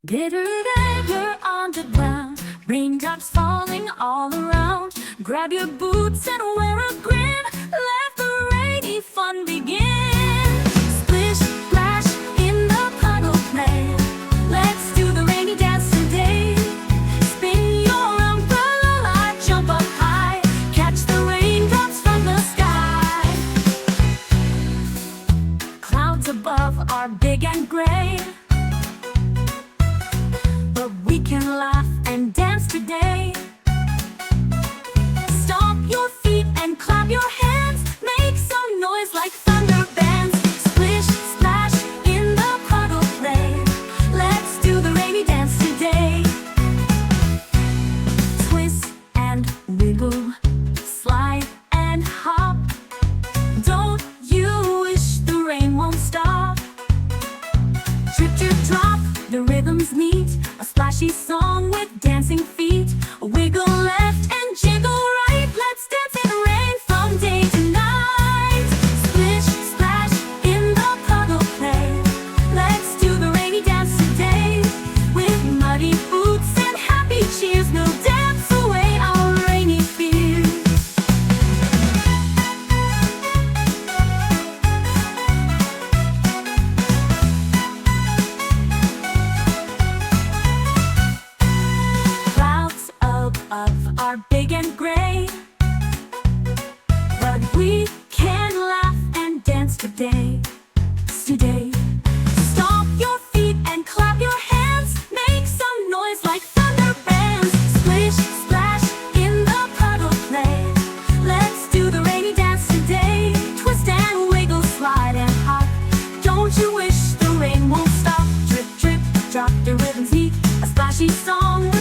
Bitter weather on the ground, raindrops falling all around. Grab your boots and wear a grin, let the rainy fun begin. Splish, splash, in the puddle play. Let's do the rainy dance today. Spin your umbrella, jump up high, catch the raindrops from the sky. Clouds above are big and gray, but we can laugh and dance today. Stomp your feet and clap your hands, make some noise like thunder bands. Splish, splash, in the puddle play. Let's do the rainy dance today. Twist and wiggle, slide and hop. Don't you wish the rain won't stop? Drip, drip, drop, the rhythm's neat. A splashy song with dancing feet. Wiggle left and jiggle right. Let's dance in the rain from day to night. Splish, splash, in the puddle play. Let's do the rainy dance today. With muddy boots and happy cheers, we'll dance away our rainy fears. Clouds above are big and gray, but we can laugh and dance today. Today. Stomp your feet and clap your hands, make some noise like thunder bands. Splish, splash, in the puddle play. Let's do the rainy dance today. Twist and wiggle, slide and hop. Don't you wish the rain won't stop? Drip, drip, drop, the rhythm's neat. A splashy song